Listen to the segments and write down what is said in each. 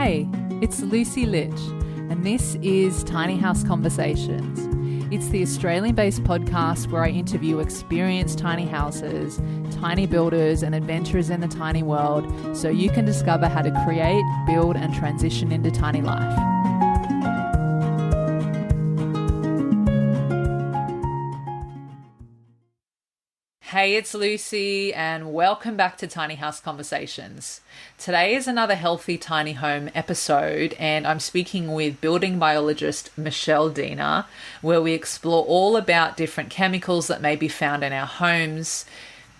Hey, it's Lucy Litch, and this is Tiny House Conversations. It's the Australian-based podcast where I interview experienced tiny houses, tiny builders, and adventurers in the tiny world so you can discover how to create, build, and transition into tiny life. Hey, it's Lucy, and welcome back to Tiny House Conversations. Today is another Healthy Tiny Home episode, and I'm speaking with building biologist Michelle Diener, where we explore all about different chemicals that may be found in our homes,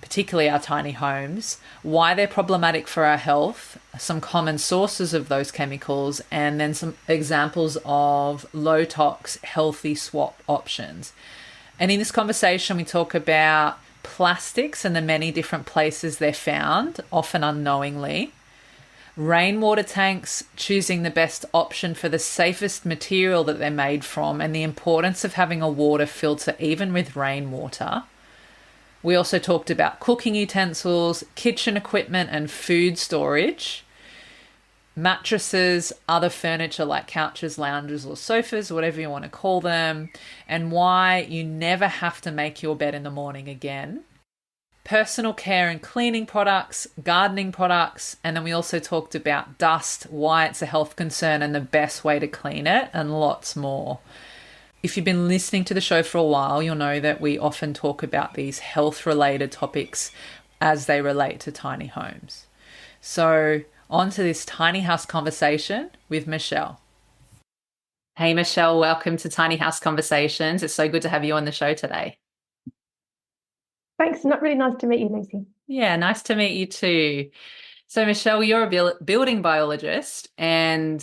particularly our tiny homes, why they're problematic for our health, some common sources of those chemicals, and then some examples of low-tox, healthy swap options. And in this conversation, we talk about plastics and the many different places they're found, often unknowingly. Rainwater tanks, choosing the best option for the safest material that they're made from, and the importance of having a water filter even with rainwater. We also talked about cooking utensils, kitchen equipment and food storage, mattresses, other furniture like couches, lounges or sofas, whatever you want to call them, and why you never have to make your bed in the morning again. Personal care and cleaning products, gardening products, and then we also talked about dust, why it's a health concern and the best way to clean it, and lots more. If you've been listening to the show for a while, you'll know that we often talk about these health-related topics as they relate to tiny homes. So on to this tiny house conversation with Michelle. Hey, Michelle, welcome to Tiny House Conversations. It's so good to have you on the show today. Thanks. Not really nice to meet you, Lucy. Yeah, nice to meet you too. So, Michelle, you're a building biologist, and,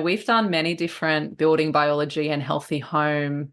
we've done many different building biology and healthy home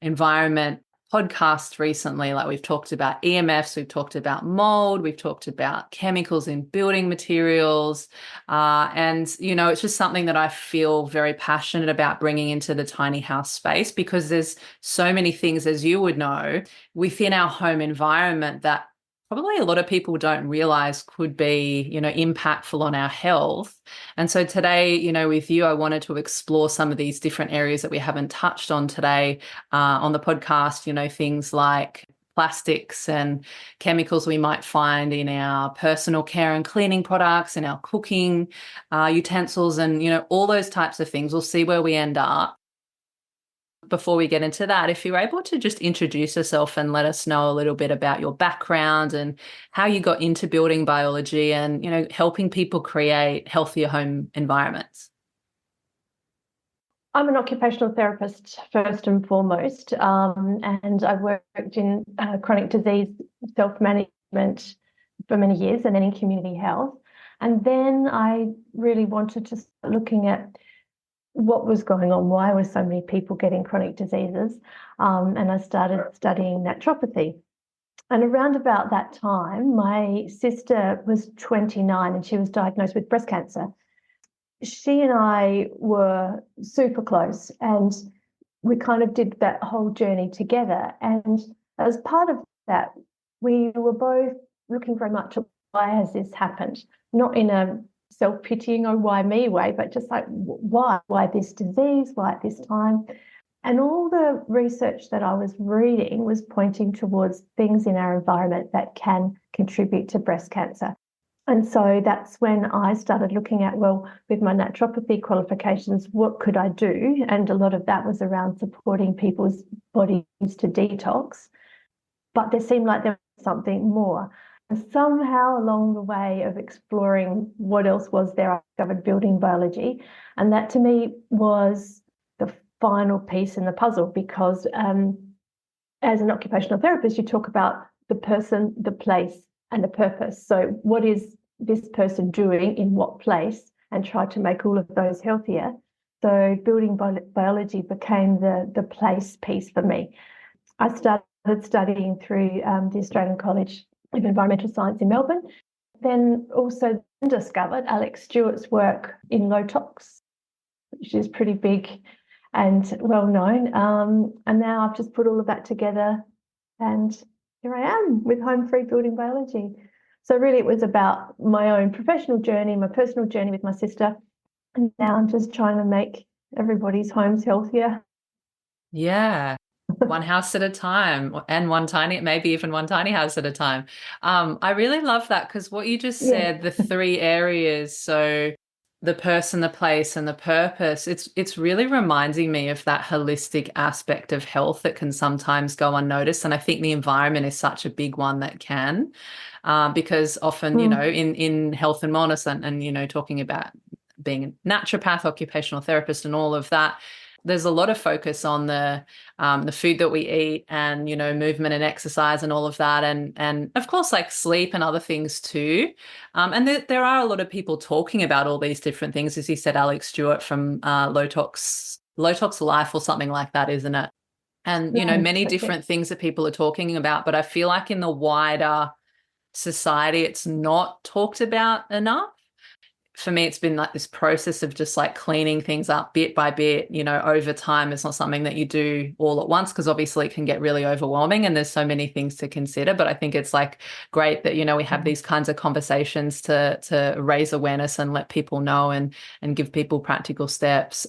environment podcasts recently. Like, we've talked about EMFs, we've talked about mold, we've talked about chemicals in building materials. It's just something that I feel very passionate about bringing into the tiny house space, because there's so many things, as you would know, within our home environment that probably a lot of people don't realize could be, impactful on our health. And so today, with you, I wanted to explore some of these different areas that we haven't touched on today on the podcast, things like plastics and chemicals we might find in our personal care and cleaning products, in our cooking utensils, and, all those types of things. We'll see where we end up. Before we get into that, if you're able to just introduce yourself and let us know a little bit about your background and how you got into building biology and, helping people create healthier home environments. I'm an occupational therapist first and foremost, and I've worked in chronic disease self-management for many years, and then in community health. And then I really wanted to start looking at what was going on, why were so many people getting chronic diseases, and I started studying naturopathy. And around about that time, my sister was 29 and she was diagnosed with breast cancer. She and I were super close, and we kind of did that whole journey together. And as part of that, we were both looking very much at why has this happened, not in a self-pitying, oh, why me way, but just like, why this disease, why at this time? And all the research that I was reading was pointing towards things in our environment that can contribute to breast cancer. And so that's when I started looking at, well, with my naturopathy qualifications, what could I do? And a lot of that was around supporting people's bodies to detox. But there seemed like there was something more. And somehow along the way of exploring what else was there, I discovered building biology. And that to me was the final piece in the puzzle, because as an occupational therapist, you talk about the person, the place, and the purpose. So what is this person doing in what place, and try to make all of those healthier. So building biology became the place piece for me. I started studying through the Australian College of Environmental Science in Melbourne, then also discovered Alex Stewart's work in Low-Tox, which is pretty big and well known. And now I've just put all of that together, and here I am with Home Free Building Biology. So really it was about my own professional journey, my personal journey with my sister, And now I'm just trying to make everybody's homes healthier. Yeah. One house at a time and maybe even one tiny house at a time. I really love that because what you just Yeah. said, the three areas, so the person, the place, and the purpose, it's really reminding me of that holistic aspect of health that can sometimes go unnoticed. And I think the environment is such a big one that can, because often, Mm. in health and wellness and talking about being a naturopath, occupational therapist, and all of that, there's a lot of focus on the food that we eat and movement and exercise and all of that, and of course like sleep and other things too. And there are a lot of people talking about all these different things, as you said, Alex Stewart from Low-Tox Life or something like that, isn't it? And many But yeah. different things that people are talking about, but I feel like in the wider society it's not talked about enough. For me, it's been like this process of just like cleaning things up bit by bit, over time. It's not something that you do all at once because obviously it can get really overwhelming and there's so many things to consider. But I think it's like great that, we have these kinds of conversations to raise awareness and let people know and give people practical steps.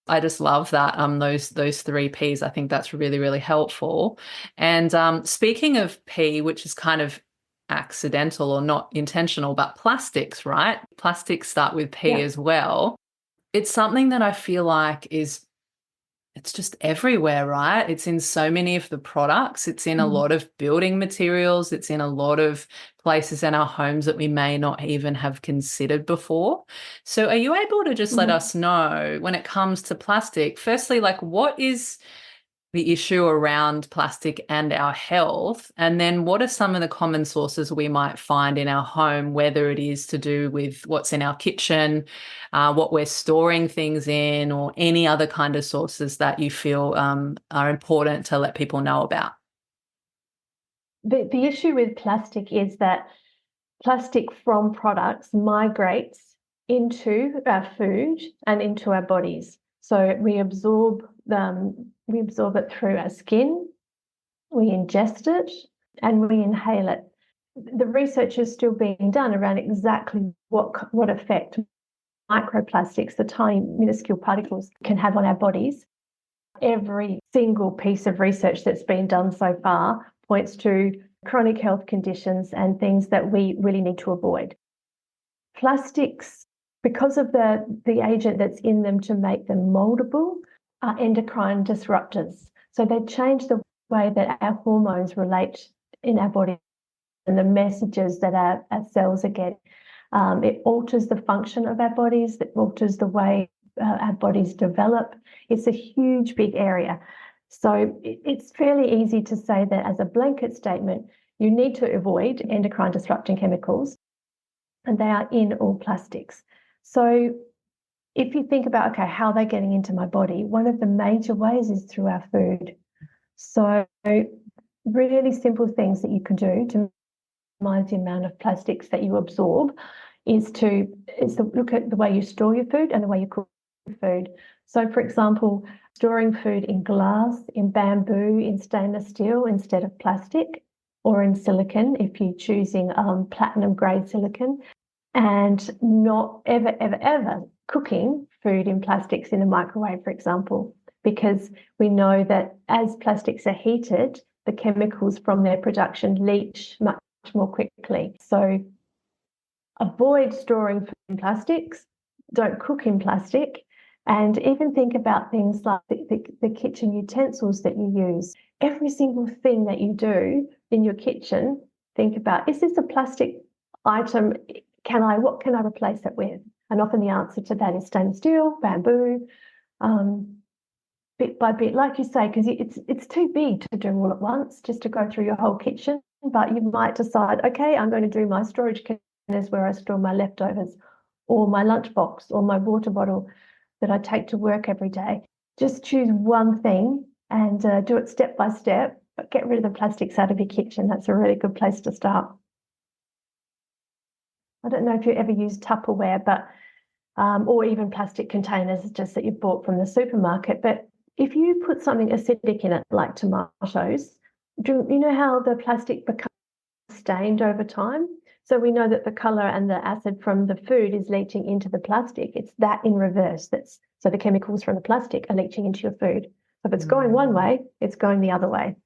I just love that those three P's. I think that's really, really helpful. And speaking of P, which is kind of accidental or not intentional, but plastics, right? Plastics start with P Yeah. as well. It's something that I feel like it's just everywhere, right? It's in so many of the products. It's in a Mm. lot of building materials. It's in a lot of places in our homes that we may not even have considered before. So, are you able to just let Mm. us know when it comes to plastic, firstly, like what is the issue around plastic and our health? And then what are some of the common sources we might find in our home, whether it is to do with what's in our kitchen, what we're storing things in, or any other kind of sources that you feel are important to let people know about? The issue with plastic is that plastic from products migrates into our food and into our bodies. So we absorb it through our skin, we ingest it, and we inhale it. The research is still being done around exactly what effect microplastics, the tiny minuscule particles, can have on our bodies. Every single piece of research that's been done so far points to chronic health conditions and things that we really need to avoid. Plastics, because of the agent that's in them to make them moldable, are endocrine disruptors. So they change the way that our hormones relate in our body and the messages that our cells are getting. It alters the function of our bodies, it alters the way our bodies develop. It's a huge, big area. So it's fairly easy to say that as a blanket statement, you need to avoid endocrine disrupting chemicals, and they are in all plastics. So if you think about, okay, how are they getting into my body? One of the major ways is through our food. So really simple things that you can do to minimize the amount of plastics that you absorb is to look at the way you store your food and the way you cook food. So, for example, storing food in glass, in bamboo, in stainless steel instead of plastic, or in silicon if you're choosing platinum grade silicon, and not ever cooking food in plastics in a microwave, for example, because we know that as plastics are heated, the chemicals from their production leach much more quickly. So avoid storing food in plastics, don't cook in plastic, and even think about things like the kitchen utensils that you use. Every single thing that you do in your kitchen, think about, is this a plastic item? What can I replace it with? And often the answer to that is stainless steel, bamboo, bit by bit, like you say, because it's too big to do all at once, just to go through your whole kitchen. But you might decide, okay, I'm going to do my storage containers where I store my leftovers, or my lunchbox, or my water bottle that I take to work every day. Just choose one thing and do it step by step, but get rid of the plastics out of your kitchen. That's a really good place to start. I don't know if you ever use Tupperware, but or even plastic containers just that you've bought from the supermarket. But if you put something acidic in it, like tomatoes, do you know how the plastic becomes stained over time? So we know that the color and the acid from the food is leaching into the plastic. It's that in reverse. So the chemicals from the plastic are leaching into your food. So if it's going one way, it's going the other way.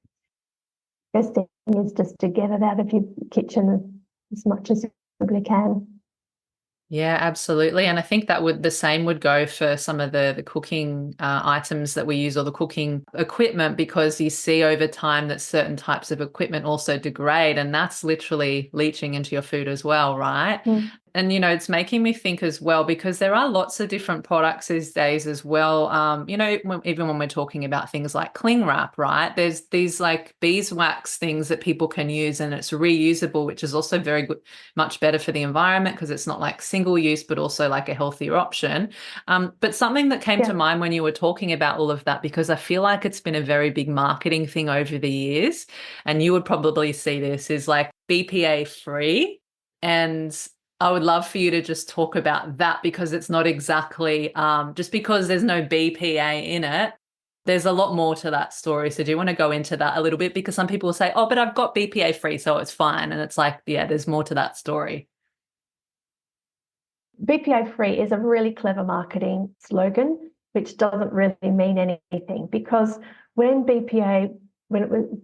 Best thing is just to get it out of your kitchen as much as you possibly can. Yeah, absolutely. And I think the same would go for some of the cooking items that we use, or the cooking equipment, because you see over time that certain types of equipment also degrade, and that's literally leaching into your food as well, right? Mm. And, it's making me think as well, because there are lots of different products these days as well. Even when we're talking about things like cling wrap, right? There's these like beeswax things that people can use, and it's reusable, which is also very good, much better for the environment, because it's not like single use, but also like a healthier option. But something that came to mind when you were talking about all of that, because I feel like it's been a very big marketing thing over the years, and you would probably see this, is like BPA free. And I would love for you to just talk about that, because it's not exactly just because there's no BPA in it. There's a lot more to that story. So do you want to go into that a little bit? Because some people will say, oh, but I've got BPA free, so it's fine. And it's like, yeah, there's more to that story. BPA free is a really clever marketing slogan, which doesn't really mean anything, because when it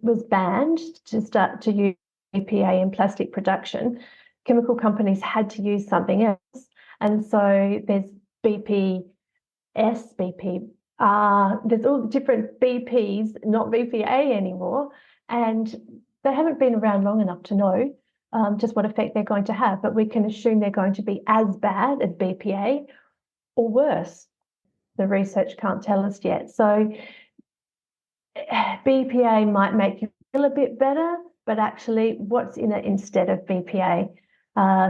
was banned to start to use BPA in plastic production, chemical companies had to use something else. And so there's BPS, BPR, there's all different BPs, not BPA anymore. And they haven't been around long enough to know just what effect they're going to have, but we can assume they're going to be as bad as BPA or worse. The research can't tell us yet. So BPA might make you feel a bit better, but actually what's in it instead of BPA?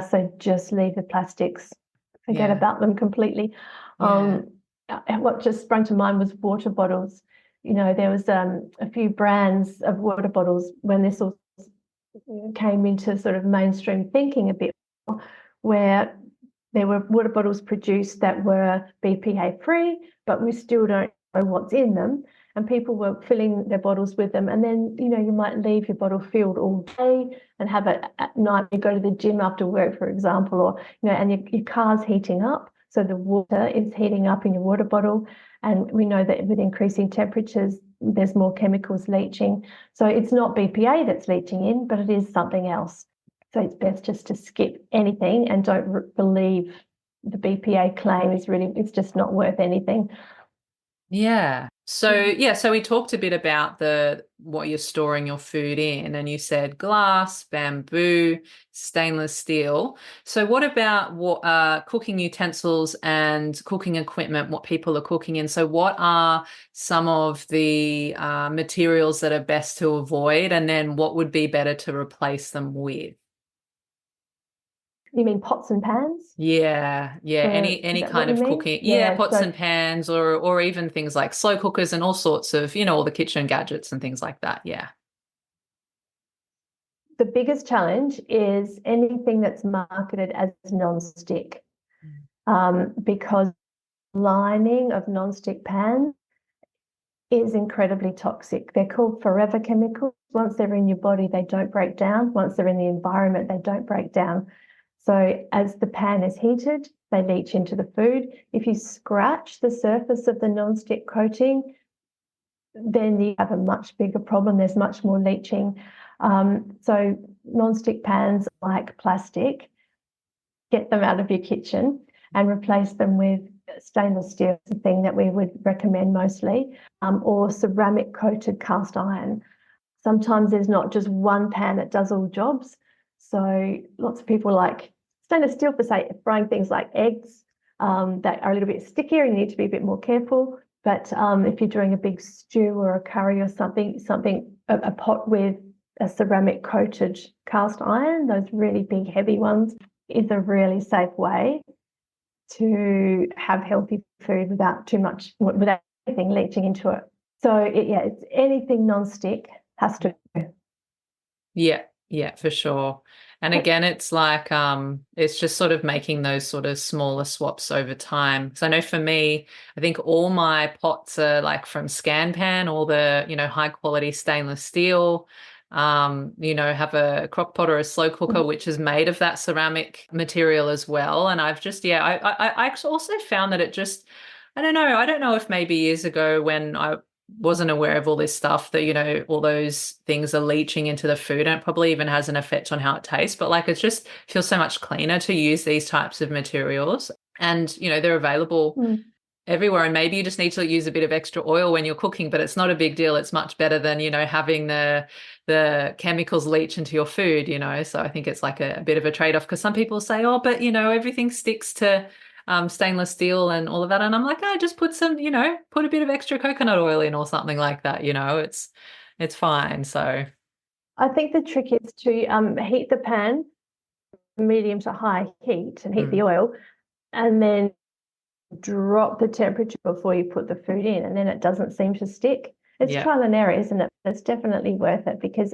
So just leave the plastics, forget about them completely. What just sprung to mind was water bottles. There was a few brands of water bottles when this all came into sort of mainstream thinking a bit more, where there were water bottles produced that were BPA free, but we still don't know what's in them. And people were filling their bottles with them. And then, you might leave your bottle filled all day and have it at night. You go to the gym after work, for example, or, and your car's heating up. So the water is heating up in your water bottle. And we know that with increasing temperatures, there's more chemicals leaching. So it's not BPA that's leaching in, but it is something else. So it's best just to skip anything and don't believe the BPA claim it's just not worth anything. Yeah. So we talked a bit about what you're storing your food in, and you said glass, bamboo, stainless steel. So what about cooking utensils and cooking equipment, what people are cooking in? So what are some of the materials that are best to avoid, and then what would be better to replace them with? You mean pots and pans? Yeah. Any kind of cooking. Yeah, pots and pans, or even things like slow cookers and all sorts of, all the kitchen gadgets and things like that. Yeah. The biggest challenge is anything that's marketed as non-stick, because lining of non-stick pans is incredibly toxic. They're called forever chemicals. Once they're in your body, they don't break down. Once they're in the environment, they don't break down. So as the pan is heated, they leach into the food. If you scratch the surface of the non-stick coating, then you have a much bigger problem. There's much more leaching. So non-stick pans, like plastic, get them out of your kitchen and replace them with stainless steel, the thing that we would recommend mostly, or ceramic coated cast iron. Sometimes there's not just one pan that does all jobs. So lots of people like stainless steel for, say, frying things like eggs that are a little bit stickier and you need to be a bit more careful. But if you're doing a big stew or a curry or something, a pot with a ceramic coated cast iron, those really big heavy ones, is a really safe way to have healthy food without anything leaching into it. So it's anything non-stick has to. Yeah, for sure. And again, it's like it's just sort of making those sort of smaller swaps over time. So I know for me, I think all my pots are like from Scanpan, all the, high quality stainless steel. have a crock pot or a slow cooker, which is made of that ceramic material as well. And I've just, yeah, I also found that it just, I don't know if maybe years ago when I wasn't aware of all this stuff that, all those things are leaching into the food, and it probably even has an effect on how it tastes. But like, it just feels so much cleaner to use these types of materials. And, they're available Mm. everywhere, and maybe you just need to use a bit of extra oil when you're cooking, but it's not a big deal. It's much better than having the chemicals leach into your food. So I think it's like a bit of a trade-off, because some people say, oh, but everything sticks to stainless steel and all of that, and I'm like, oh, just put some, put a bit of extra coconut oil in or something like that. It's fine. So I think the trick is to heat the pan medium to high heat and heat the oil, and then drop the temperature before you put the food in, and then it doesn't seem to stick. It's trial and error, isn't it? It's definitely worth it, because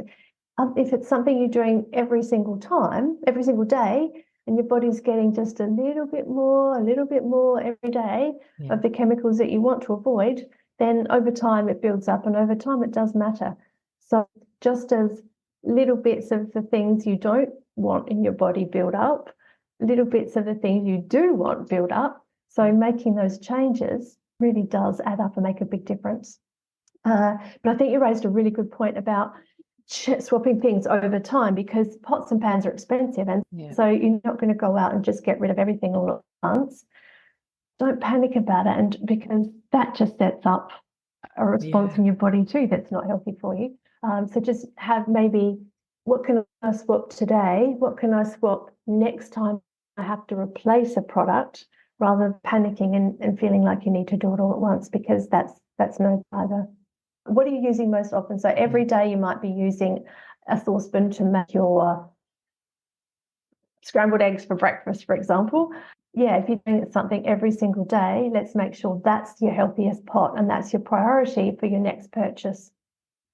if it's something you're doing every single time, every single day, and your body's getting just a little bit more every day of the chemicals that you want to avoid, then over time it builds up, and over time it does matter. So just as little bits of the things you don't want in your body build up, little bits of the things you do want build up. So making those changes really does add up and make a big difference. But I think you raised a really good point about swapping things over time, because pots and pans are expensive, and so you're not going to go out and just get rid of everything all at once. Don't panic about it, and because that just sets up a response in your body too that's not healthy for you. So just have maybe, what can I swap today? What can I swap next time I have to replace a product, rather than panicking and feeling like you need to do it all at once, because that's no either. What are you using most often? So every day you might be using a saucepan to make your scrambled eggs for breakfast, for example. Yeah, if you're doing something every single day, let's make sure that's your healthiest pot and that's your priority for your next purchase.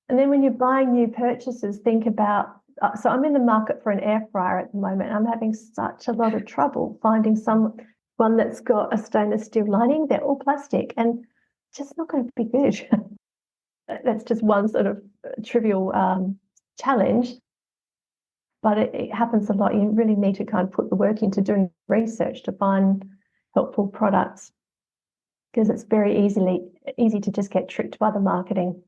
And then when you're buying new purchases, think about, so I'm in the market for an air fryer at the moment. I'm having such a lot of trouble finding one that's got a stainless steel lining. They're all plastic and just not going to be good. That's just one sort of trivial challenge, but it happens a lot. You really need to kind of put the work into doing research to find helpful products, because it's very easy to just get tricked by the marketing.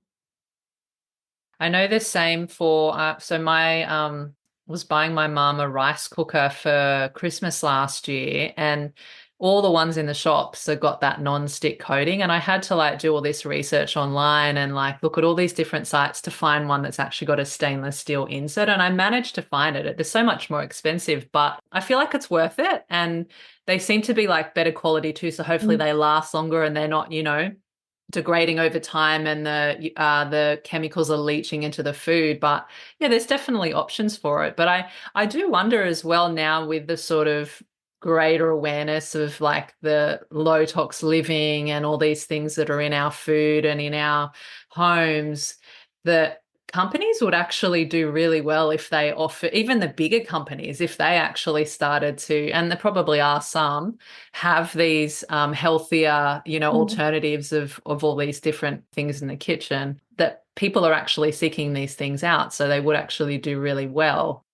I know the same for, so my was buying my mum a rice cooker for Christmas last year, and all the ones in the shops have got that non-stick coating, and I had to like do all this research online and like look at all these different sites to find one that's actually got a stainless steel insert, and I managed to find it. They're so much more expensive, but I feel like it's worth it, and they seem to be like better quality too, so hopefully they last longer and they're not, degrading over time, and the chemicals are leaching into the food. But yeah, there's definitely options for it. But I do wonder as well now, with the sort of greater awareness of like the low tox living and all these things that are in our food and in our homes, that companies would actually do really well if they offer, even the bigger companies, if they actually started to, and there probably are some, have these healthier, alternatives of all these different things in the kitchen, that people are actually seeking these things out. So they would actually do really well.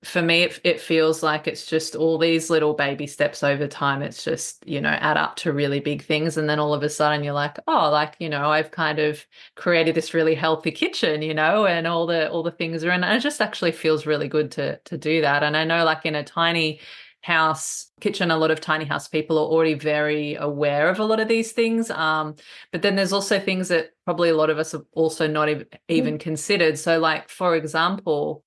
For me, it feels like it's just all these little baby steps over time. It's just, add up to really big things. And then all of a sudden you're like, oh, like, I've kind of created this really healthy kitchen, and all the things are in. And it just actually feels really good to do that. And I know like in a tiny house kitchen, a lot of tiny house people are already very aware of a lot of these things. But then there's also things that probably a lot of us have also not even considered. So like, for example,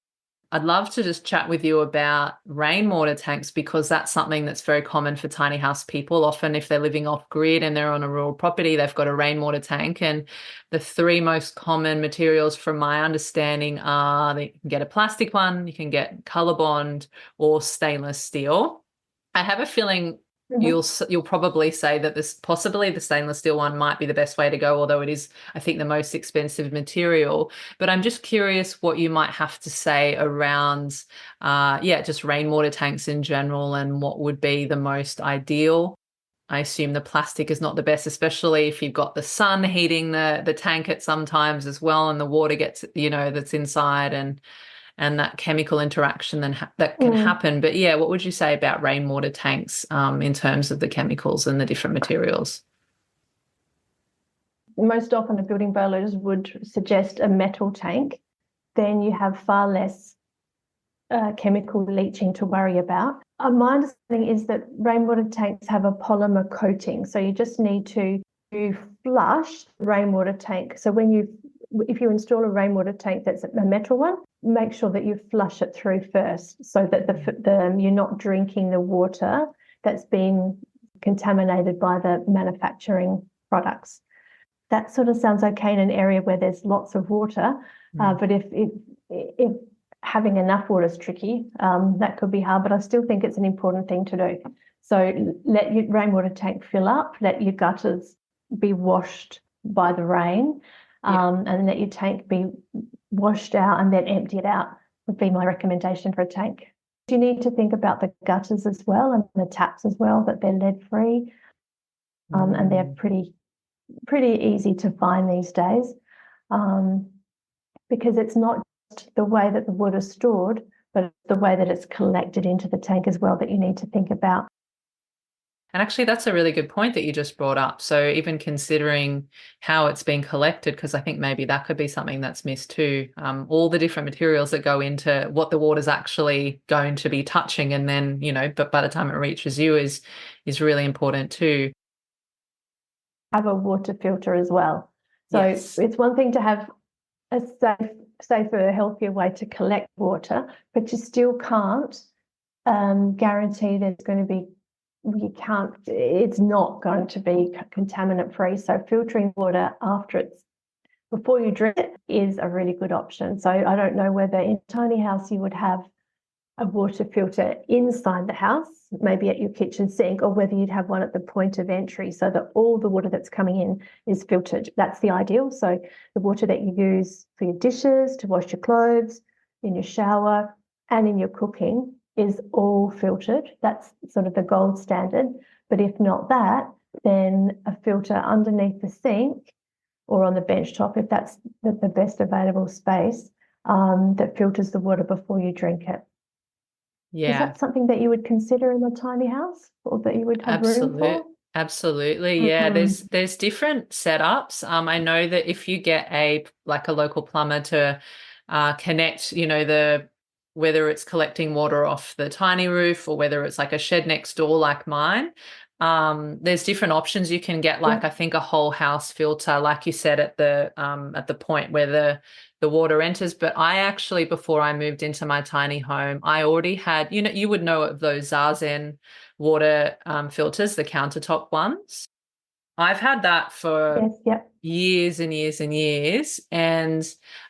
I'd love to just chat with you about rainwater tanks, because that's something that's very common for tiny house people. Often if they're living off grid and they're on a rural property, they've got a rainwater tank. And the three most common materials from my understanding are, you can get a plastic one, you can get ColourBond, or stainless steel. I have a feeling you'll probably say that this possibly the stainless steel one might be the best way to go, although it is, I think, the most expensive material. But I'm just curious what you might have to say around just rainwater tanks in general, and what would be the most ideal. I assume the plastic is not the best, especially if you've got the sun heating the tank at sometimes as well, and the water gets, that's inside, and that chemical interaction that can happen. But yeah, what would you say about rainwater tanks in terms of the chemicals and the different materials? Most often a building biologist would suggest a metal tank. Then you have far less chemical leaching to worry about. My understanding is that rainwater tanks have a polymer coating, so you just need to flush the rainwater tank. So if you install a rainwater tank that's a metal one, make sure that you flush it through first, so that you're not drinking the water that's been contaminated by the manufacturing products. That sort of sounds okay in an area where there's lots of water, but if having enough water is tricky, that could be hard, but I still think it's an important thing to do. So let your rainwater tank fill up, let your gutters be washed by the rain, and let your tank be washed out and then empty it out would be my recommendation for a tank. You need to think about the gutters as well and the taps as well, that they're lead free, and they're pretty easy to find these days, because it's not just the way that the water is stored, but the way that it's collected into the tank as well that you need to think about. And actually, that's a really good point that you just brought up. So even considering how it's being collected, because I think maybe that could be something that's missed too. All the different materials that go into what the water's actually going to be touching, and then, but by the time it reaches you is really important too. Have a water filter as well. So yes. It's one thing to have a safer, healthier way to collect water, but you still can't guarantee there's going to be, it's not going to be contaminant free. So filtering water before you drink it is a really good option. So I don't know whether in a tiny house you would have a water filter inside the house, maybe at your kitchen sink, or whether you'd have one at the point of entry so that all the water that's coming in is filtered. That's the ideal. So the water that you use for your dishes, to wash your clothes, in your shower, and in your cooking is all filtered. That's sort of the gold standard. But if not that, then a filter underneath the sink or on the bench top, if that's the best available space, that filters the water before you drink it. Yeah. Is that something that you would consider in a tiny house, or that you would have room for? Absolutely. Yeah. There's different setups. I know that if you get a local plumber to connect, whether it's collecting water off the tiny roof or whether it's like a shed next door like mine, there's different options. You can get I think a whole house filter, like you said, at the point where the water enters. But I actually, before I moved into my tiny home, I already had, you would know of those Zazen water filters, the countertop ones. I've had that for years and years and years. And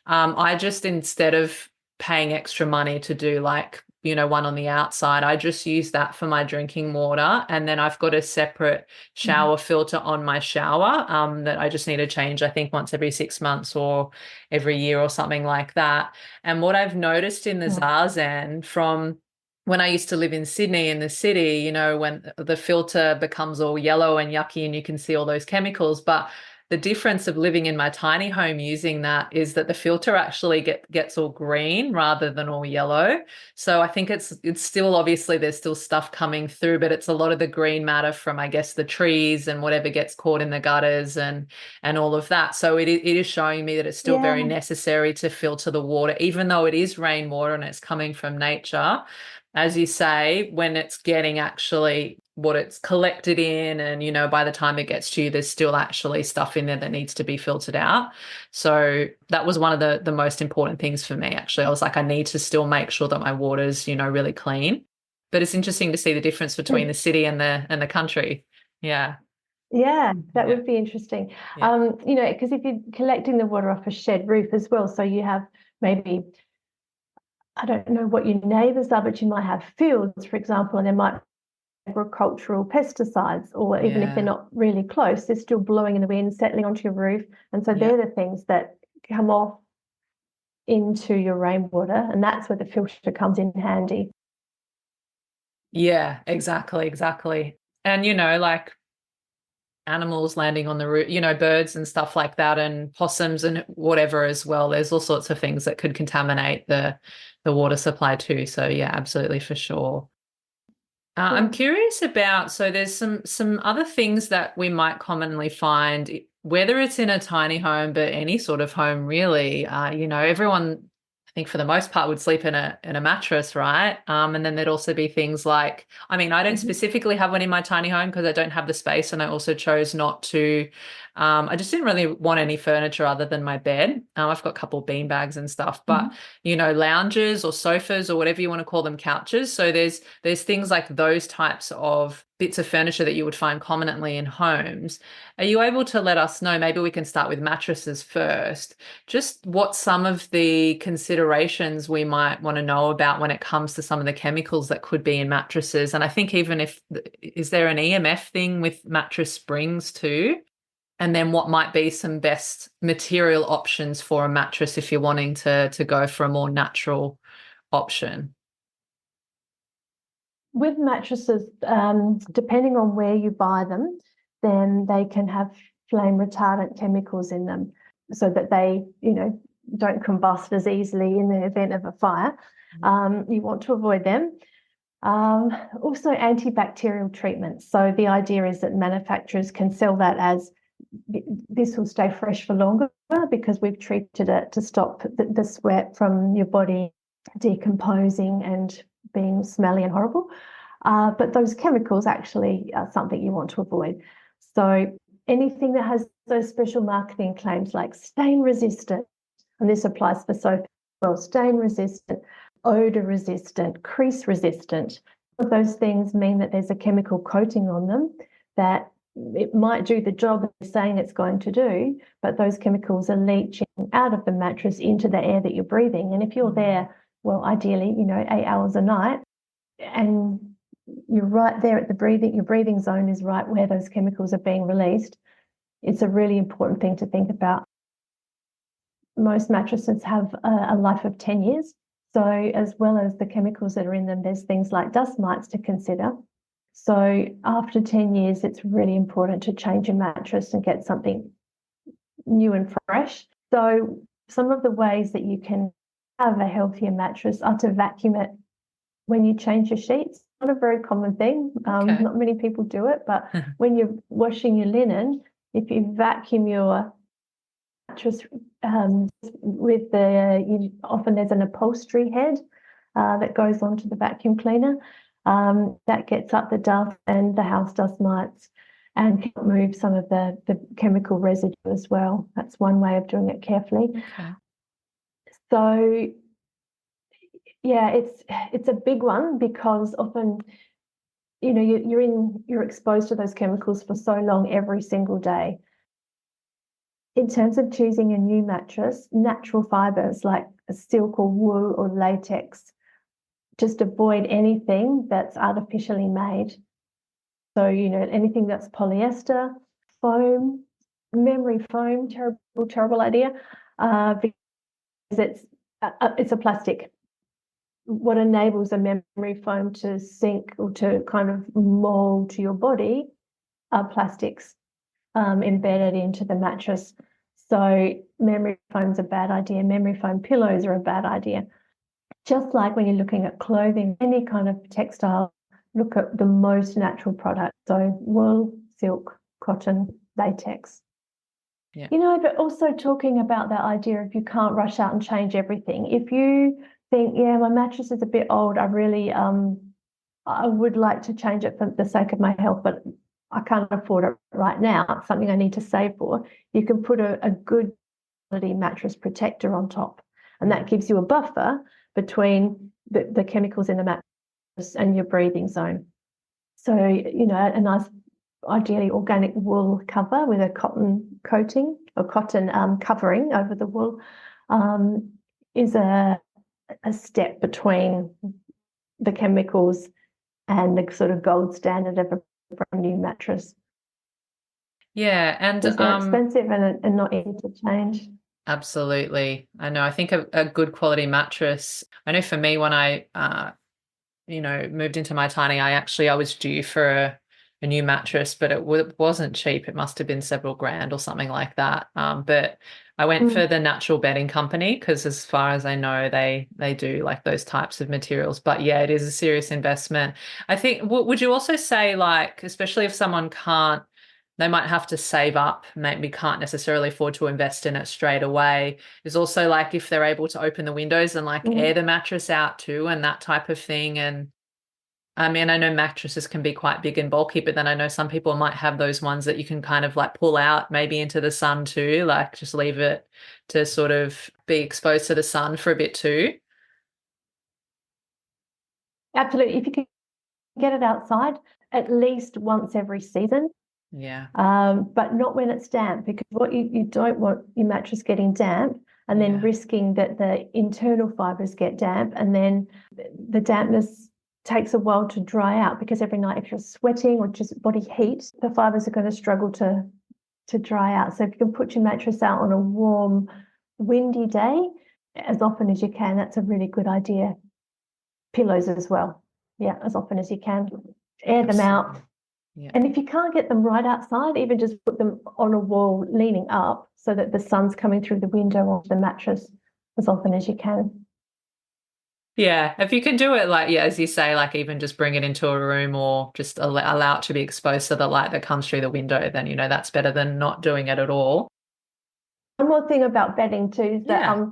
I just, instead of paying extra money to do one on the outside, I just use that for my drinking water. And then I've got a separate shower filter on my shower that I just need to change, I think, once every 6 months or every year or something like that. And what I've noticed in the Zazen from when I used to live in Sydney, in the city, when the filter becomes all yellow and yucky and you can see all those chemicals, but the difference of living in my tiny home using that is that the filter actually gets all green rather than all yellow. So I think it's still, obviously there's still stuff coming through, but it's a lot of the green matter from, I guess, the trees and whatever gets caught in the gutters and all of that. So it is showing me that it's still very necessary to filter the water, even though it is rainwater and it's coming from nature. As you say, when it's getting actually what it's collected in, and by the time it gets to you, there's still actually stuff in there that needs to be filtered out. So that was one of the most important things for me, actually. I was like, I need to still make sure that my water's really clean. But it's interesting to see the difference between the city and the country. That would be interesting. Because if you're collecting the water off a shed roof as well, so you have maybe, I don't know what your neighbours are, but you might have fields, for example, and there might be agricultural pesticides, or even if they're not really close, they're still blowing in the wind, settling onto your roof. And so they're the things that come off into your rainwater, and that's where the filter comes in handy. Yeah, exactly. And, animals landing on the roof, birds and stuff like that, and possums and whatever as well. There's all sorts of things that could contaminate the water supply too. So yeah, absolutely for sure. I'm Yeah. curious about, so there's some other things that we might commonly find, whether it's in a tiny home, but any sort of home really. Everyone, I think for the most part, would sleep in a mattress, right? And then there'd also be things like, I mean, I don't Mhm. specifically have one in my tiny home because I don't have the space, and I also chose not to. I just didn't really want any furniture other than my bed. I've got a couple of bean bags and stuff, but Mhm. lounges or sofas or whatever you want to call them, couches. So there's things like those types of bits of furniture that you would find commonly in homes. Are you able to let us know, maybe we can start with mattresses first, just what some of the considerations we might want to know about when it comes to some of the chemicals that could be in mattresses? And I think even is there an EMF thing with mattress springs too? And then what might be some best material options for a mattress if you're wanting to go for a more natural option? With mattresses, depending on where you buy them, then they can have flame retardant chemicals in them so that they, don't combust as easily in the event of a fire. You want to avoid them. Also, antibacterial treatments. So the idea is that manufacturers can sell that as this will stay fresh for longer because we've treated it to stop the sweat from your body decomposing and being smelly and horrible. But those chemicals actually are something you want to avoid. So anything that has those special marketing claims like stain resistant, and this applies for soap as well, stain resistant, odor resistant, crease resistant, all of those things mean that there's a chemical coating on them that it might do the job it's saying it's going to do, but those chemicals are leaching out of the mattress into the air that you're breathing. And if you're there, well, ideally, 8 hours a night, and you're right there at your breathing zone is right where those chemicals are being released. It's a really important thing to think about. Most mattresses have a life of 10 years. So as well as the chemicals that are in them, there's things like dust mites to consider. So after 10 years, it's really important to change your mattress and get something new and fresh. So some of the ways that you can have a healthier mattress are to vacuum it when you change your sheets. Not a very common thing. Okay. Not many people do it, but when you're washing your linen, if you vacuum your mattress with often there's an upholstery head that goes onto the vacuum cleaner. That gets up the dust and the house dust mites and can move some of the chemical residue as well. That's one way of doing it carefully. Okay. So yeah, it's a big one because often you're exposed to those chemicals for so long every single day. In terms of choosing a new mattress, natural fibers like silk or wool or latex, just avoid anything that's artificially made. So, anything that's polyester, foam, memory foam, terrible, terrible idea, because it's a plastic. What enables a memory foam to sink or to kind of mold to your body are plastics embedded into the mattress. So memory foam's a bad idea. Memory foam pillows are a bad idea. Just like when you're looking at clothing, any kind of textile, look at the most natural product. So wool, silk, cotton, latex. Yeah. But also talking about that idea of you can't rush out and change everything. If you think, yeah, my mattress is a bit old, I would like to change it for the sake of my health, but I can't afford it right now. It's something I need to save for. You can put a good quality mattress protector on top, and that gives you a buffer between the chemicals in the mattress and your breathing zone. So, a nice, ideally organic wool cover with a cotton coating or cotton covering over the wool is a step between the chemicals and the sort of gold standard of a brand new mattress. Yeah, and Because they're expensive and not easy to change. absolutely. I know. I think a good quality mattress. I know for me when I moved into my tiny, I was due for a new mattress, but it wasn't cheap. It must have been several grand or something like that. But I went for the natural bedding company because, as far as I know, they do like those types of materials. But yeah, it is a serious investment. I think. Would you also say, like, especially if someone can't, they might have to save up, maybe can't necessarily afford to invest in it straight away. Is also like if they're able to open the windows and like air the mattress out too, and that type of thing. And I mean, I know mattresses can be quite big and bulky, but then I know some people might have those ones that you can kind of like pull out maybe into the sun too, like just leave it to sort of be exposed to the sun for a bit too. Absolutely. If you can get it outside at least once every season, Yeah. but not when it's damp, because what you don't want your mattress getting damp and then risking that the internal fibers get damp, and then the dampness takes a while to dry out, because every night if you're sweating or just body heat, the fibers are going to struggle to dry out. So if you can put your mattress out on a warm, windy day as often as you can, that's a really good idea. Pillows as well. Yeah, as often as you can. Air them out. Yeah. And if you can't get them right outside, even just put them on a wall leaning up so that the sun's coming through the window onto the mattress as often as you can. Yeah, if you can do it like, yeah, as you say, like even just bring it into a room or just allow it to be exposed to the light that comes through the window, then, you know, that's better than not doing it at all. One more thing about bedding too is that Yeah.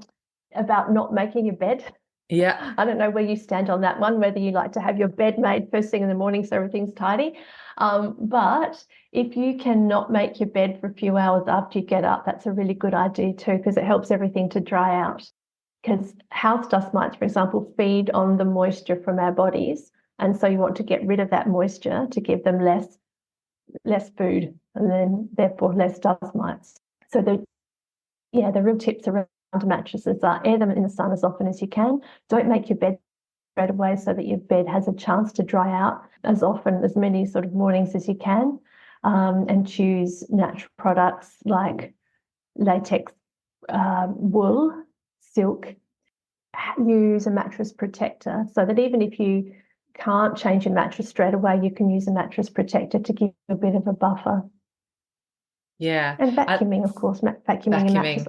about not making your bed. Yeah. I don't know where you stand on that one, whether you like to have your bed made first thing in the morning so everything's tidy. But if you cannot make your bed for a few hours after you get up, that's a really good idea too, because it helps everything to dry out. Because house dust mites, for example, feed on the moisture from our bodies. And so you want to get rid of that moisture to give them less food, and then therefore less dust mites. So the real tips around mattresses are air them in the sun as often as you can. Don't make your bed straight away so that your bed has a chance to dry out as many sort of mornings as you can. And choose natural products like latex, wool, silk. Use a mattress protector so that even if you can't change your mattress straight away, you can use a mattress protector to give you a bit of a buffer. Yeah. And vacuuming, of course, vacuuming your mattress.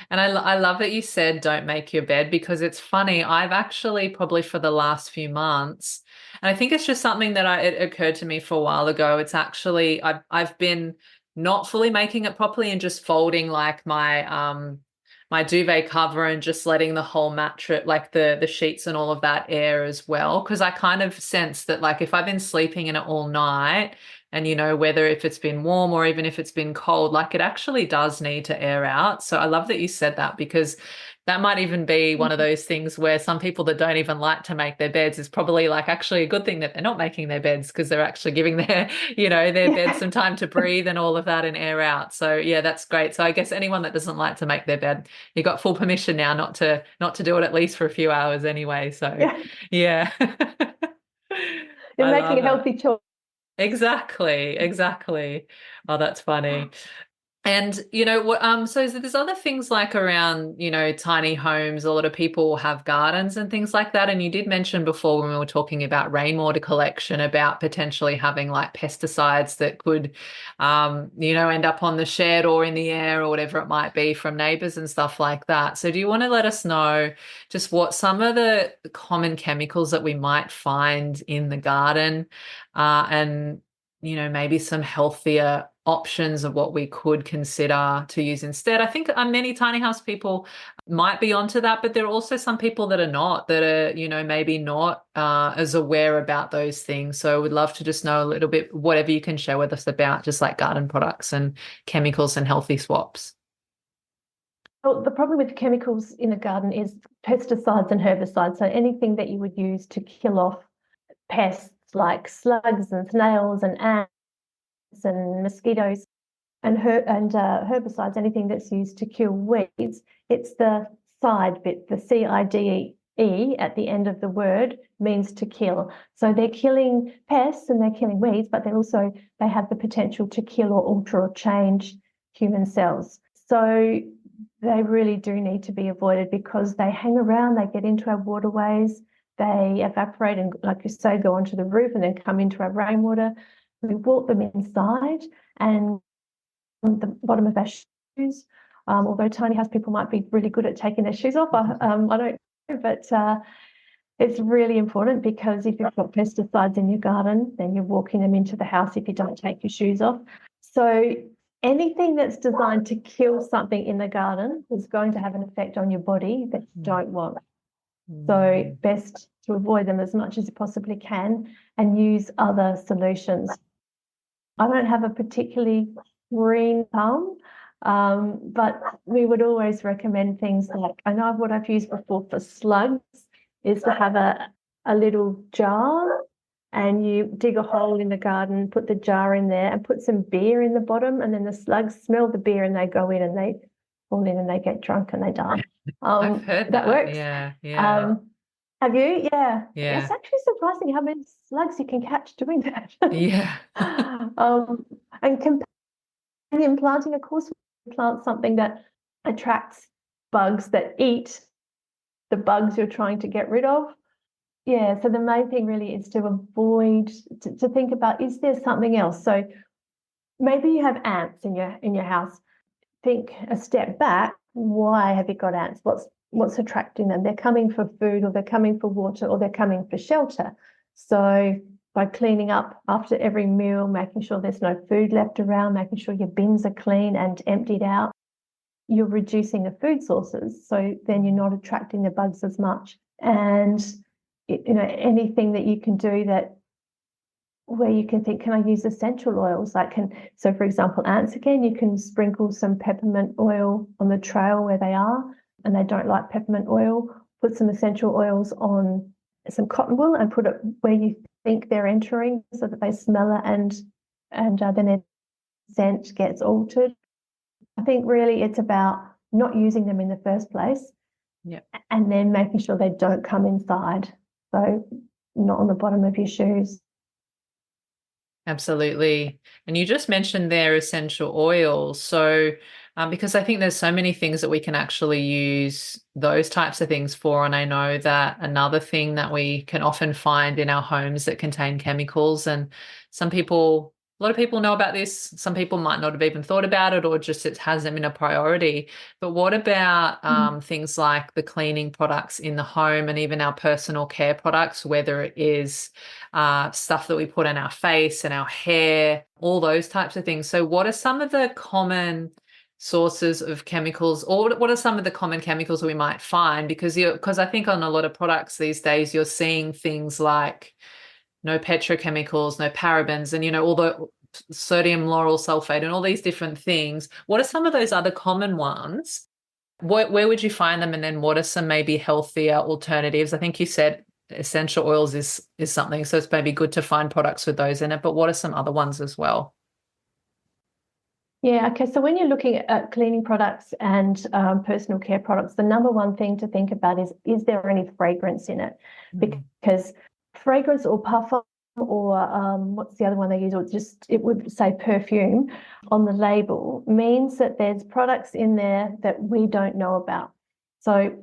And I love that you said don't make your bed, because it's funny. I've actually probably for the last few months, and I think it's just something that it occurred to me for a while ago. It's actually I've been not fully making it properly and just folding like my duvet cover and just letting the whole mattress, like the sheets and all of that, air as well. Because I kind of sense that like if I've been sleeping in it all night, and, you know, whether if it's been warm or even if it's been cold, like it actually does need to air out. So I love that you said that, because that might even be one of those things where some people that don't even like to make their beds is probably like actually a good thing that they're not making their beds, because they're actually giving their, you know, their bed some time to breathe and all of that and air out. So yeah, that's great. So I guess anyone that doesn't like to make their bed, you got full permission now not to do it at least for a few hours anyway. So yeah. You're I making a love it. healthy choice. Exactly, exactly. Oh, that's funny. And you know what, so there's other things like around, you know, tiny homes. A lot of people have gardens and things like that. And you did mention before when we were talking about rainwater collection about potentially having like pesticides that could, you know, end up on the shed or in the air or whatever it might be from neighbors and stuff like that. So do you want to let us know just what some of the common chemicals that we might find in the garden, and you know, maybe some healthier options of what we could consider to use instead? I think many tiny house people might be onto that, but there are also some people that are not, that are, you know, maybe not as aware about those things. So we'd love to just know a little bit, whatever you can share with us about just like garden products and chemicals and healthy swaps. Well, the problem with chemicals in a garden is pesticides and herbicides. So anything that you would use to kill off pests like slugs and snails and ants and mosquitoes, and herbicides, anything that's used to kill weeds, it's the side bit, the CIDE at the end of the word means to kill. So they're killing pests and they're killing weeds, but they have the potential to kill or alter or change human cells. So they really do need to be avoided, because they hang around, they get into our waterways, they evaporate and, like you say, go onto the roof and then come into our rainwater. we walk them inside and on the bottom of our shoes. Although tiny house people might be really good at taking their shoes off, I don't know, but it's really important because if you've got pesticides in your garden, then you're walking them into the house if you don't take your shoes off. So anything that's designed to kill something in the garden is going to have an effect on your body that you don't want. So best to avoid them as much as you possibly can and use other solutions. I don't have a particularly green thumb, but we would always recommend things like, I know what I've used before for slugs is to have a little jar and you dig a hole in the garden, put the jar in there and put some beer in the bottom, and then the slugs smell the beer and they go in and they fall in and they get drunk and they die. I've heard that works. Yeah. Have you? Yeah. Yeah. It's actually surprising how many slugs you can catch doing that. Yeah. And companion planting, of course, we plant something that attracts bugs that eat the bugs you're trying to get rid of. Yeah, so the main thing really is to avoid, to think about, is there something else? So maybe you have ants in your house. Think a step back. Why have you got ants? What's attracting them? They're coming for food, or they're coming for water, or they're coming for shelter. So by cleaning up after every meal, making sure there's no food left around, making sure your bins are clean and emptied out, you're reducing the food sources. So then you're not attracting the bugs as much. And anything that you can do that where you can think, can I use essential oils? So for example, ants again, you can sprinkle some peppermint oil on the trail where they are and they don't like peppermint oil. Put some essential oils on some cotton wool and put it where you think they're entering so that they smell it and then their scent gets altered. I think really it's about not using them in the first place. Yeah. And then making sure they don't come inside. So not on the bottom of your shoes. Absolutely. And you just mentioned their essential oils. So, because I think there's so many things that we can actually use those types of things for. And I know that another thing that we can often find in our homes that contain chemicals, and a lot of people know about this. Some people might not have even thought about it, or just it hasn't been a priority. But what about things like the cleaning products in the home and even our personal care products, whether it is stuff that we put on our face and our hair, all those types of things. So what are some of the common sources of chemicals, or what are some of the common chemicals we might find? Because I think on a lot of products these days you're seeing things like no petrochemicals, no parabens, and all the sodium lauryl sulfate and all these different things. What are some of those other common ones? Where would you find them? And then what are some maybe healthier alternatives? I think you said essential oils is something, so it's maybe good to find products with those in it, but what are some other ones as well? Yeah, okay. So when you're looking at cleaning products and personal care products, the number one thing to think about is there any fragrance in it? Because fragrance or parfum or what's the other one they use, or just it would say perfume on the label, means that there's products in there that we don't know about. So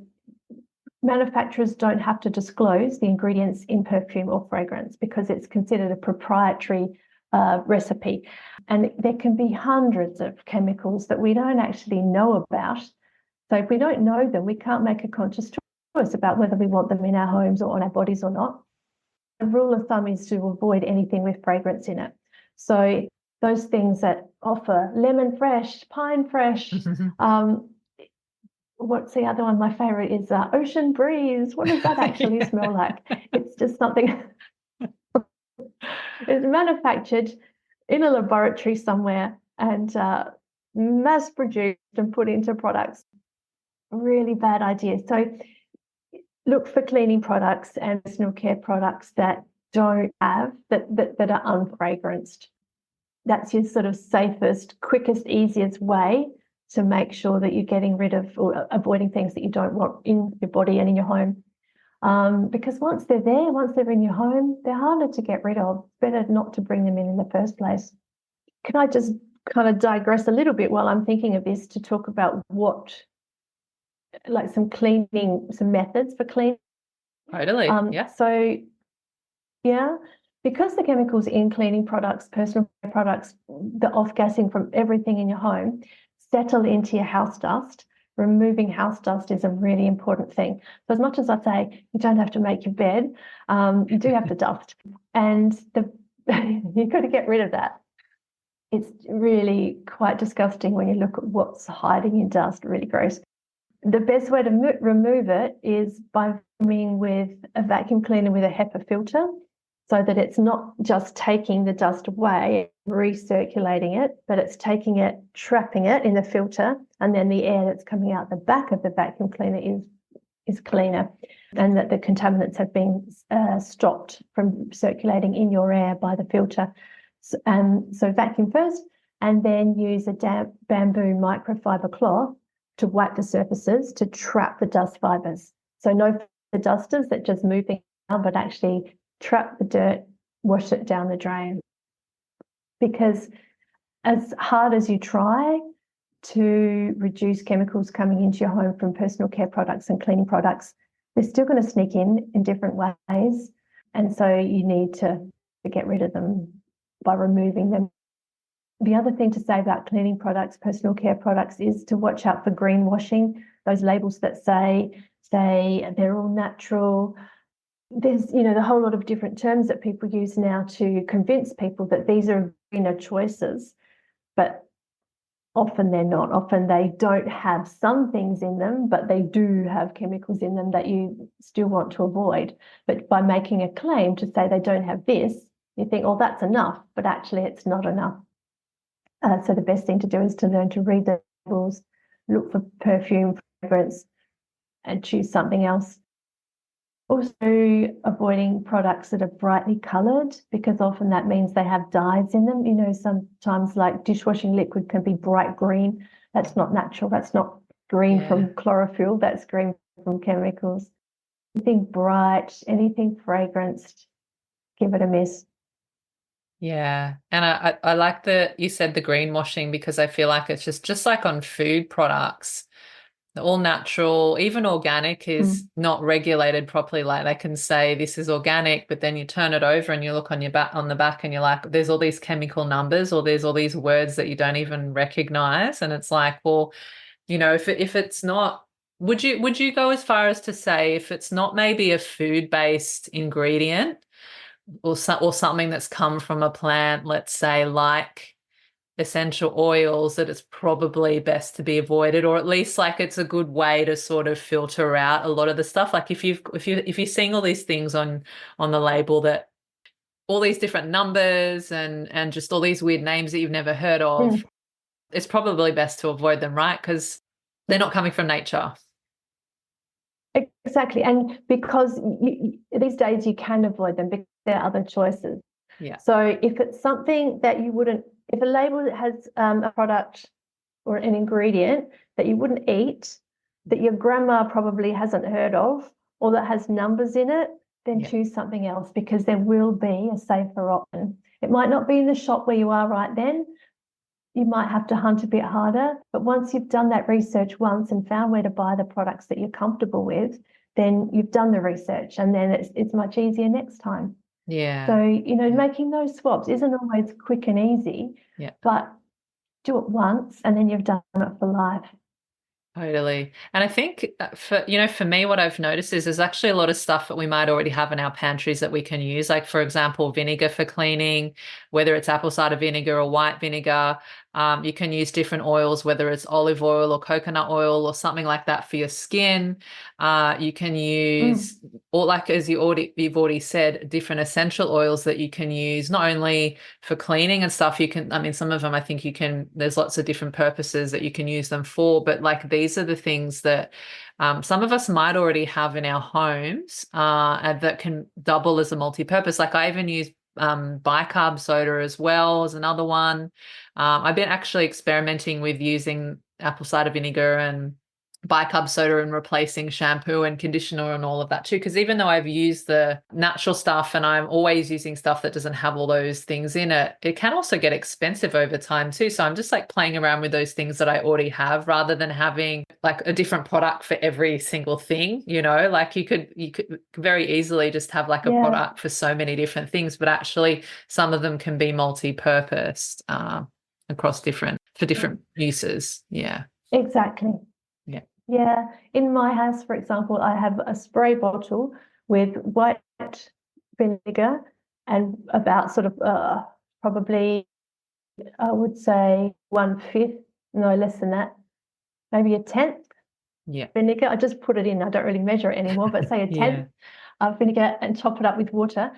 manufacturers don't have to disclose the ingredients in perfume or fragrance because it's considered a proprietary recipe. And there can be hundreds of chemicals that we don't actually know about. So if we don't know them, we can't make a conscious choice about whether we want them in our homes or on our bodies or not. The rule of thumb is to avoid anything with fragrance in it. So those things that offer lemon fresh, pine fresh, what's the other one? My favorite is ocean breeze. What does that actually smell like? It's just something it's manufactured in a laboratory somewhere and mass produced and put into products. Really bad idea. So look for cleaning products and personal care products that don't have that are unfragranced. That's your sort of safest, quickest, easiest way to make sure that you're getting rid of or avoiding things that you don't want in your body and in your home. Because once they're there, once they're in your home, they're harder to get rid of. It's better not to bring them in the first place. Can I just kind of digress a little bit while I'm thinking of this to talk about some methods for cleaning? Totally. Yeah. So, yeah, because the chemicals in cleaning products, personal care products, the off-gassing from everything in your home settle into your house dust. Removing house dust is a really important thing. So as much as I say you don't have to make your bed, you do have to dust, and you've got to get rid of that. It's really quite disgusting when you look at what's hiding in dust, really gross. The best way to remove it is by vacuuming with a vacuum cleaner with a HEPA filter, so that it's not just taking the dust away, recirculating it, but it's taking it, trapping it in the filter, and then the air that's coming out the back of the vacuum cleaner is cleaner, and that the contaminants have been stopped from circulating in your air by the filter. So vacuum first, and then use a damp bamboo microfiber cloth to wipe the surfaces to trap the dust fibers. So no the dusters that just move things around, but actually trap the dirt, wash it down the drain. Because as hard as you try to reduce chemicals coming into your home from personal care products and cleaning products, they're still going to sneak in different ways. And so you need to get rid of them by removing them. The other thing to say about cleaning products, personal care products, is to watch out for greenwashing, those labels that say they're all natural. There's, the whole lot of different terms that people use now to convince people that these are greener choices, but often they're not. Often they don't have some things in them, but they do have chemicals in them that you still want to avoid. But by making a claim to say they don't have this, you think, oh, that's enough, but actually it's not enough. So the best thing to do is to learn to read the labels, look for perfume, fragrance, and choose something else. Also, avoiding products that are brightly coloured, because often that means they have dyes in them. Sometimes like dishwashing liquid can be bright green. That's not natural. That's not green from chlorophyll. That's green from chemicals. Anything bright, anything fragranced, give it a miss. Yeah. And I like that you said the greenwashing, because I feel like it's just like on food products, all natural, even organic is not regulated properly. Like they can say this is organic, but then you turn it over and you look on the back and you're like, there's all these chemical numbers, or there's all these words that you don't even recognize. And it's like, well, if it's not, would you go as far as to say if it's not maybe a food-based ingredient, or something that's come from a plant, let's say like essential oils, that it's probably best to be avoided, or at least like it's a good way to sort of filter out a lot of the stuff. Like if you're seeing all these things on the label, that all these different numbers and just all these weird names that you've never heard of, it's probably best to avoid them, right? Because they're not coming from nature. Exactly. And because these days you can avoid them because there are other choices. Yeah. So if it's something that you wouldn't, if a label has a product or an ingredient that you wouldn't eat, that your grandma probably hasn't heard of, or that has numbers in it, then choose something else, because there will be a safer option. It might not be in the shop where you are right then. You might have to hunt a bit harder, but once you've done that research once and found where to buy the products that you're comfortable with, then you've done the research, and then it's much easier next time. Yeah. So, making those swaps isn't always quick and easy, but do it once and then you've done it for life. Totally. And I think for me, what I've noticed is there's actually a lot of stuff that we might already have in our pantries that we can use. Like, for example, vinegar for cleaning, whether it's apple cider vinegar or white vinegar. You can use different oils, whether it's olive oil or coconut oil or something like that for your skin. You can use, or like as you've already said, different essential oils that you can use, not only for cleaning and stuff. Some of them I think there's lots of different purposes that you can use them for, but like these are the things that some of us might already have in our homes and that can double as a multi-purpose. Like I even use bicarb soda as well as another one. I've been actually experimenting with using apple cider vinegar and bicarb soda and replacing shampoo and conditioner and all of that too. Because even though I've used the natural stuff and I'm always using stuff that doesn't have all those things in it, it can also get expensive over time too. So I'm just like playing around with those things that I already have rather than having like a different product for every single thing, you know, like you could very easily just have like a product for so many different things, but actually some of them can be multi-purposed across different uses. Yeah. Exactly. Yeah. Yeah. In my house, for example, I have a spray bottle with white vinegar and about sort of probably, I would say 1/5, no less than that, maybe a tenth vinegar. I just put it in. I don't really measure it anymore, but say a tenth of vinegar and top it up with water,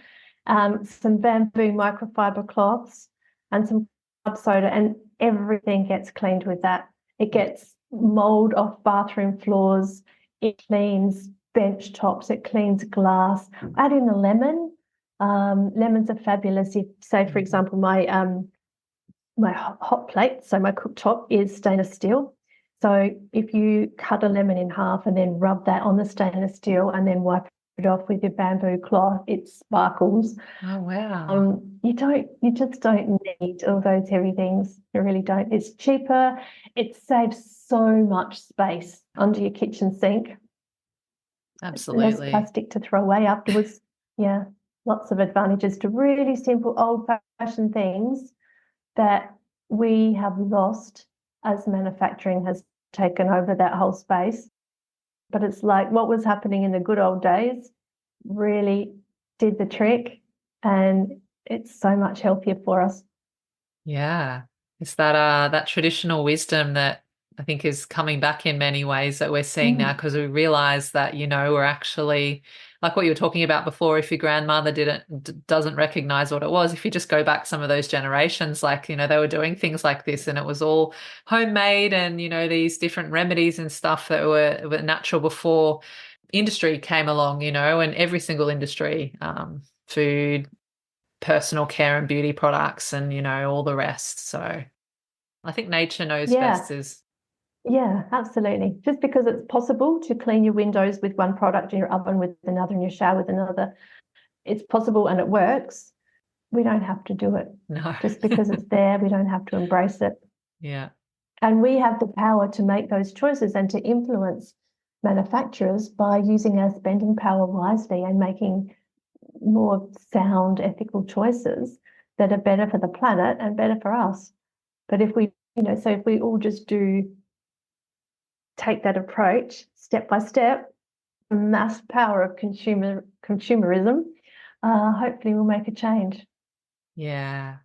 some bamboo microfiber cloths and some club soda, and everything gets cleaned with that. It gets mold off bathroom floors. It cleans bench tops. It cleans glass. Add in the lemon. Lemons are fabulous. If, say, for example, my hot plate, so my cooktop is stainless steel. So if you cut a lemon in half and then rub that on the stainless steel and then wipe it off with your bamboo cloth, it sparkles. Oh, wow. You just don't need all those heavy things. You really don't. It's cheaper. It saves so much space under your kitchen sink. Absolutely. Less plastic to throw away afterwards. Yeah, lots of advantages to really simple, old-fashioned things that we have lost as manufacturing has taken over that whole space. But it's like what was happening in the good old days really did the trick, and it's so much healthier for us. Yeah. It's that traditional wisdom that I think is coming back in many ways that we're seeing now, because we realize that, you know, we're actually like what you were talking about before. If your grandmother doesn't recognize what it was, if you just go back some of those generations, like, you know, they were doing things like this and it was all homemade and, you know, these different remedies and stuff that were natural before industry came along, you know, and every single industry, food, personal care and beauty products and, you know, all the rest. So I think nature knows best is. Yeah, absolutely. Just because it's possible to clean your windows with one product, in your oven with another, in your shower with another, it's possible and it works. We don't have to do it. No. Just because it's there, we don't have to embrace it. Yeah. And we have the power to make those choices and to influence manufacturers by using our spending power wisely and making more sound, ethical choices that are better for the planet and better for us. But if we, you know, so if we all just take that approach step by step, the mass power of consumerism, hopefully we'll make a change. Yeah.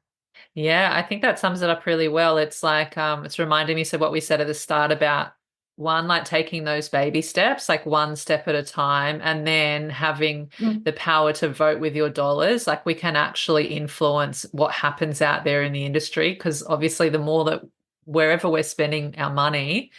Yeah, I think that sums it up really well. It's like, it's reminding me of what we said at the start about one, like taking those baby steps, like one step at a time, and then having the power to vote with your dollars. Like we can actually influence what happens out there in the industry, because obviously the more that wherever we're spending our money,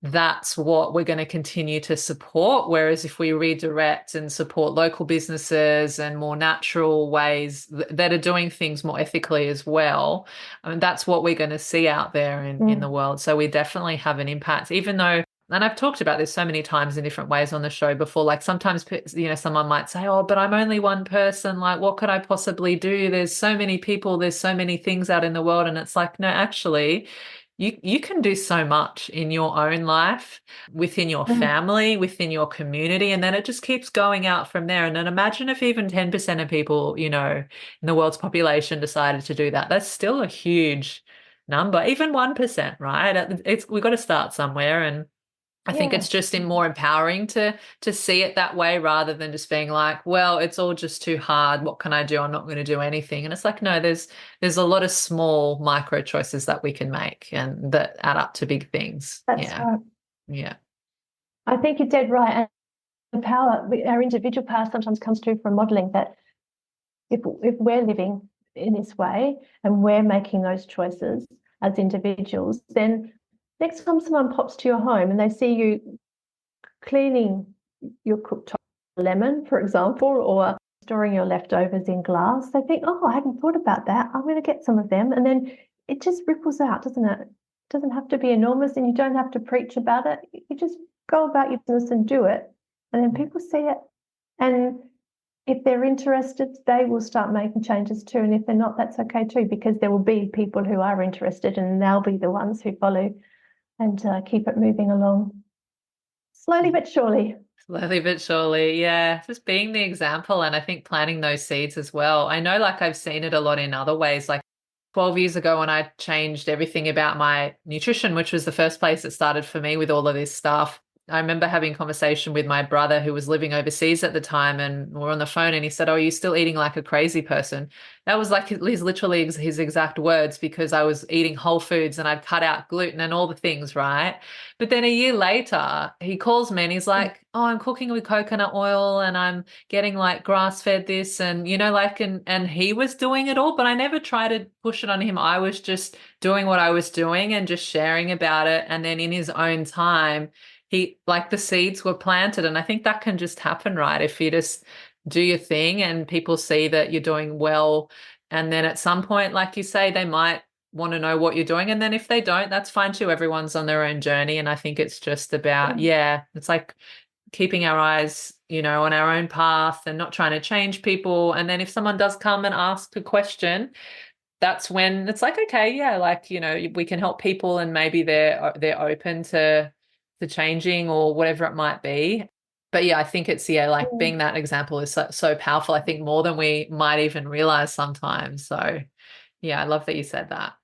that's what we're going to continue to support. Whereas if we redirect and support local businesses and more natural ways that are doing things more ethically as well, I mean, that's what we're going to see out there in the world. So we definitely have an impact, even though, and I've talked about this so many times in different ways on the show before, like sometimes, you know, someone might say, oh, but I'm only one person. Like, what could I possibly do? There's so many people, there's so many things out in the world. And it's like, no, actually, you can do so much in your own life, within your family, within your community, and then it just keeps going out from there. And then imagine if even 10% of people, you know, in the world's population decided to do that. That's still a huge number, even 1%, right? We've got to start somewhere, and I think it's just more empowering to see it that way rather than just being like, well, it's all just too hard. What can I do? I'm not going to do anything. And it's like, no, there's a lot of small micro choices that we can make and that add up to big things. That's right. Yeah. I think you're dead right. And the power, our individual power sometimes comes through from modeling that if we're living in this way and we're making those choices as individuals, then next time someone pops to your home and they see you cleaning your cooktop lemon, for example, or storing your leftovers in glass, they think, oh, I hadn't thought about that. I'm going to get some of them. And then it just ripples out, doesn't it? doesn't have to be enormous, and you don't have to preach about it. You just go about your business and do it, and then people see it. And if they're interested, they will start making changes too. And if they're not, that's okay too, because there will be people who are interested, and they'll be the ones who follow and keep it moving along slowly but surely. Slowly but surely, yeah. Just being the example, and I think planting those seeds as well. I know, like, I've seen it a lot in other ways. Like 12 years ago when I changed everything about my nutrition, which was the first place it started for me with all of this stuff. I remember having a conversation with my brother who was living overseas at the time, and we were on the phone, and he said, "Oh, are you still eating like a crazy person?" That was like his literally his exact words, because I was eating whole foods and I'd cut out gluten and all the things, right? But then a year later, he calls me and he's like, "Oh, I'm cooking with coconut oil and I'm getting like grass-fed this," and like, and he was doing it all, but I never tried to push it on him. I was just doing what I was doing and just sharing about it. And then in his own time, he, like, the seeds were planted. And I think that can just happen, right? If you just do your thing and people see that you're doing well, and then at some point, like you say, they might want to know what you're doing. And then if they don't, that's fine too. Everyone's on their own journey. And I think it's just about, yeah, it's like keeping our eyes, on our own path and not trying to change people. And then if someone does come and ask a question, that's when it's like, okay, yeah, like, we can help people, and maybe they're open to changing or whatever it might be. But yeah, I think it's, yeah, like being that example is so powerful. I think more than we might even realize sometimes. So yeah, I love that you said that.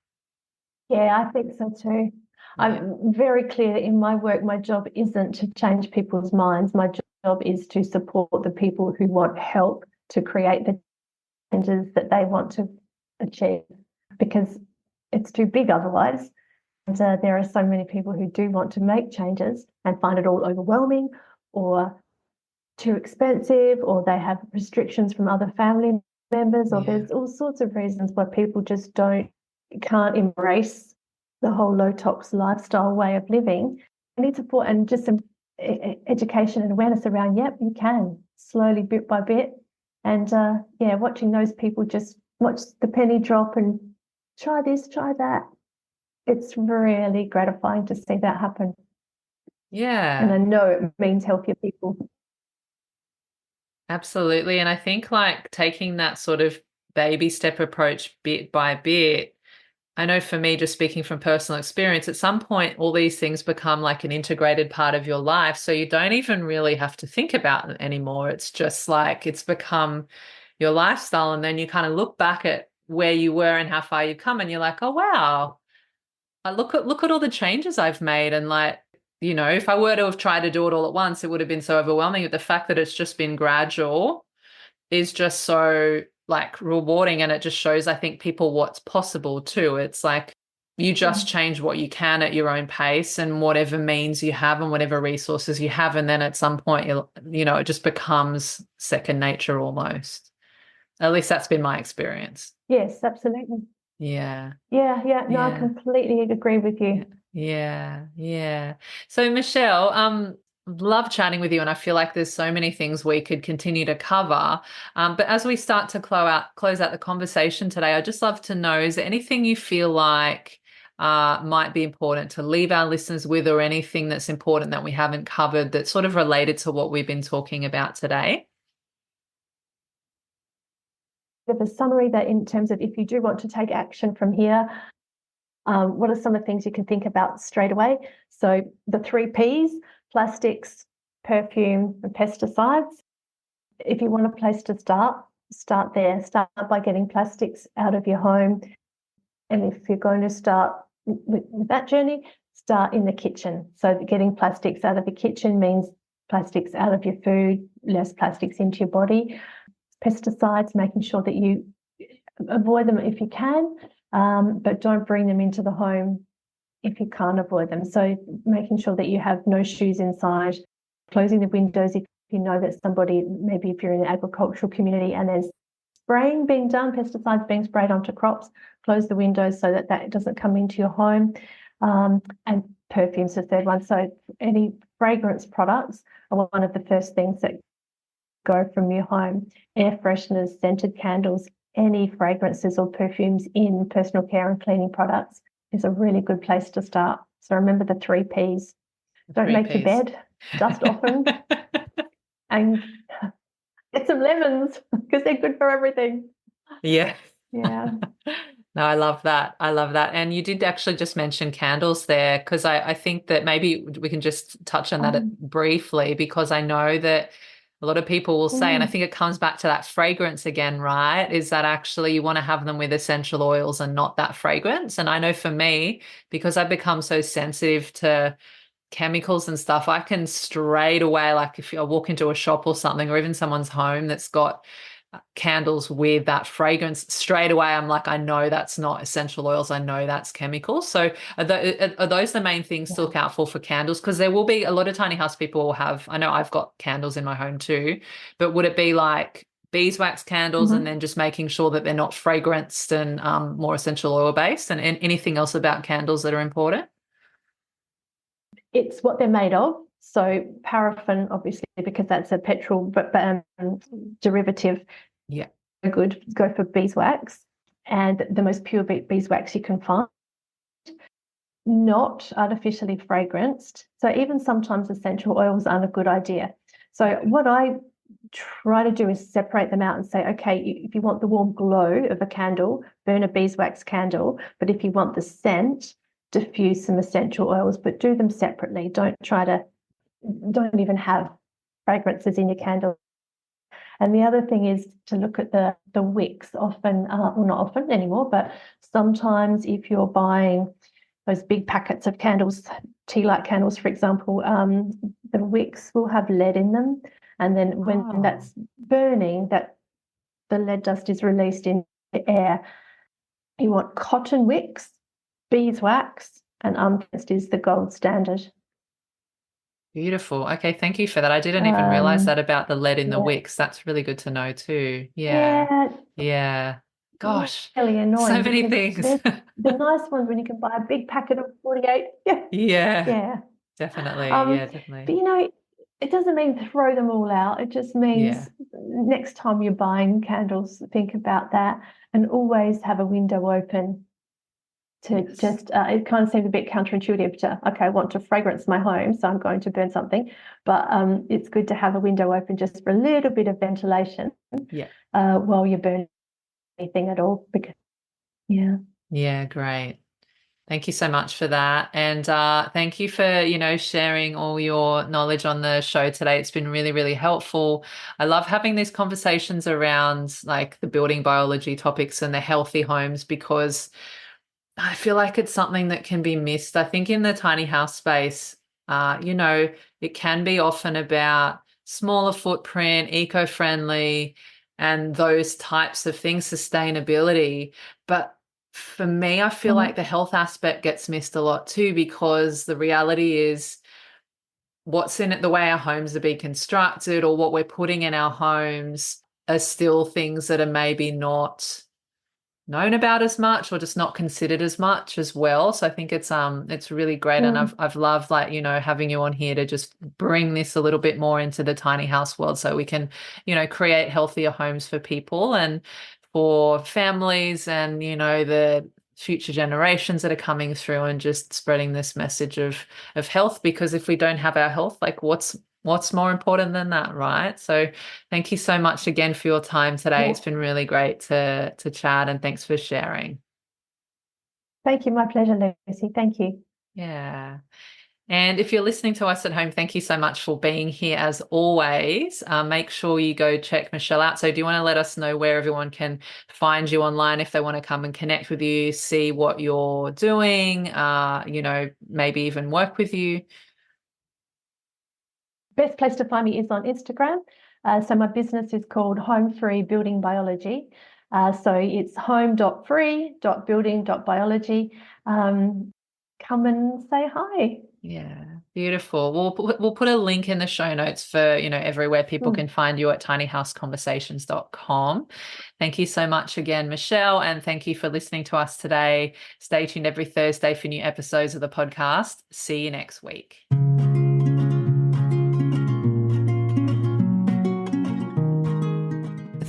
Yeah, I think so too. I'm very clear in my work, my job isn't to change people's minds. My job is to support the people who want help to create the changes that they want to achieve, because it's too big otherwise. And there are so many people who do want to make changes and find it all overwhelming or too expensive, or they have restrictions from other family members, or there's all sorts of reasons why people just can't embrace the whole low-tox lifestyle way of living. We need support and just some education and awareness around, yep, you can, slowly, bit by bit. And watching those people just watch the penny drop and try this, try that. It's really gratifying to see that happen. Yeah. And I know it means healthier people. Absolutely. And I think, like, taking that sort of baby step approach bit by bit, I know for me, just speaking from personal experience, at some point, all these things become like an integrated part of your life. So you don't even really have to think about it anymore. It's just like it's become your lifestyle. And then you kind of look back at where you were and how far you've come, and you're like, oh, wow, look at all the changes I've made. And, like, if I were to have tried to do it all at once, it would have been so overwhelming. But the fact that it's just been gradual is just so, like, rewarding, and it just shows, I think, people what's possible too. It's like you just change what you can at your own pace and whatever means you have and whatever resources you have, and then at some point it just becomes second nature almost. At least that's been my experience. Yes, absolutely. Yeah. No, I completely agree with you. Yeah. So Michelle, love chatting with you, and I feel like there's so many things we could continue to cover. But as we start to close out the conversation today, I'd just love to know, is there anything you feel like might be important to leave our listeners with, or anything that's important that we haven't covered that's sort of related to what we've been talking about today? The summary that, in terms of if you do want to take action from here, what are some of the things you can think about straight away? So the 3 Ps: plastics, perfume, and pesticides. If you want a place to start there. Start by getting plastics out of your home. And if you're going to start with that journey, start in the kitchen. So getting plastics out of the kitchen means plastics out of your food, less plastics into your body. Pesticides, making sure that you avoid them if you can, but don't bring them into the home if you can't avoid them. So making sure that you have no shoes inside, closing the windows if you know that somebody, maybe if you're in an agricultural community and there's spraying being done, pesticides being sprayed onto crops, close the windows so that that doesn't come into your home. And perfume's the third one. So any fragrance products are one of the first things that go from your home. Air fresheners, scented candles, any fragrances or perfumes in personal care and cleaning products is a really good place to start. So remember the 3 Ps. Don't make your bed, dust often, and get some lemons because they're good for everything. Yeah. Yeah. No, I love that. I love that. And you did actually just mention candles there, because I think that maybe we can just touch on that briefly, because I know that a lot of people will say, and I think it comes back to that fragrance again, right? Is that actually you want to have them with essential oils and not that fragrance. And I know for me, because I've become so sensitive to chemicals and stuff, I can straight away, like if I walk into a shop or something, or even someone's home that's got candles with that fragrance, straight away I'm like, I know that's not essential oils, I know that's chemicals. So are those the main things to look out for candles? Because there will be a lot of tiny house people will have, I know I've got candles in my home too, but would it be like beeswax candles and then just making sure that they're not fragranced and more essential oil based, and anything else about candles that are important? It's what they're made of. So paraffin, obviously, because that's a petrol derivative. Yeah. Good. Go for beeswax, and the most pure beeswax you can find, not artificially fragranced. So even sometimes essential oils aren't a good idea. So what I try to do is separate them out and say, okay, if you want the warm glow of a candle, burn a beeswax candle. But if you want the scent, diffuse some essential oils, but do them separately. Don't even have fragrances in your candle. And the other thing is to look at the wicks. Often, well, not often anymore, but sometimes if you're buying those big packets of candles, tea light candles, for example, the wicks will have lead in them. And then when that's burning, that the lead dust is released in the air. You want cotton wicks, beeswax, and unpressed is the gold standard. Beautiful. Okay, thank you for that. I didn't even realize that about the lead in the wicks. That's really good to know too. Yeah. Yeah. Gosh, really annoying. so many things. The nice ones when you can buy a big packet of 48. Yeah. Definitely. Yeah, definitely. But it doesn't mean throw them all out. It just means next time you're buying candles, think about that, and always have a window open. It kind of seems a bit counterintuitive to, okay, I want to fragrance my home, so I'm going to burn something. But it's good to have a window open just for a little bit of ventilation while you're burning anything at all. Yeah, great. Thank you so much for that. And thank you for, sharing all your knowledge on the show today. It's been really, really helpful. I love having these conversations around like the building biology topics and the healthy homes, because I feel like it's something that can be missed. I think in the tiny house space, it can be often about smaller footprint, eco-friendly, and those types of things, sustainability. But for me, I feel like the health aspect gets missed a lot too, because the reality is what's in it, the way our homes are being constructed or what we're putting in our homes are still things that are maybe not known about as much, or just not considered as much as well. So I think it's really great. And I've loved, like, having you on here to just bring this a little bit more into the tiny house world, so we can, create healthier homes for people and for families and, the future generations that are coming through, and just spreading this message of health. Because if we don't have our health, like what's more important than that, right? So thank you so much again for your time today. It's been really great to chat, and thanks for sharing. Thank you. My pleasure, Lucy. Thank you. Yeah. And if you're listening to us at home, thank you so much for being here as always. Make sure you go check Michelle out. So do you want to let us know where everyone can find you online if they want to come and connect with you, see what you're doing, maybe even work with you? Best place to find me is on Instagram. So my business is called Home Free Building Biology. So it's home.free.building.biology. Come and say hi. Yeah, beautiful. We'll put a link in the show notes for, everywhere people can find you at tinyhouseconversations.com. Thank you so much again, Michelle, and thank you for listening to us today. Stay tuned every Thursday for new episodes of the podcast. See you next week.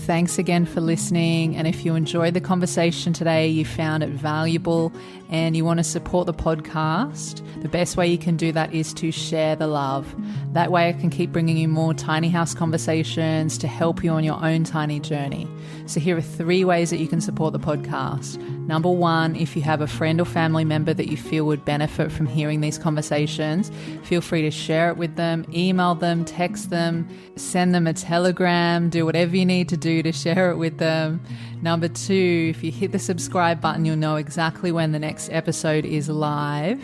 Thanks again for listening. And if you enjoyed the conversation today, you found it valuable, and you want to support the podcast, the best way you can do that is to share the love. That way I can keep bringing you more tiny house conversations to help you on your own tiny journey. So here are 3 ways that you can support the podcast. Number 1, if you have a friend or family member that you feel would benefit from hearing these conversations, feel free to share it with them, email them, text them, send them a telegram, do whatever you need to do to share it with them. Number 2, if you hit the subscribe button, you'll know exactly when the next episode is live.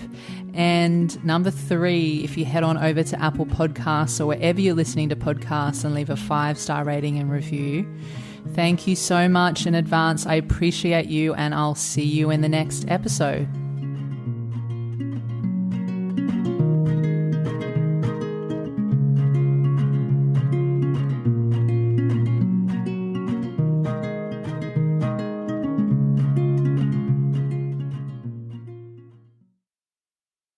And number 3, if you head on over to Apple Podcasts or wherever you're listening to podcasts and leave a 5-star rating and review. Thank you so much in advance. I appreciate you, and I'll see you in the next episode.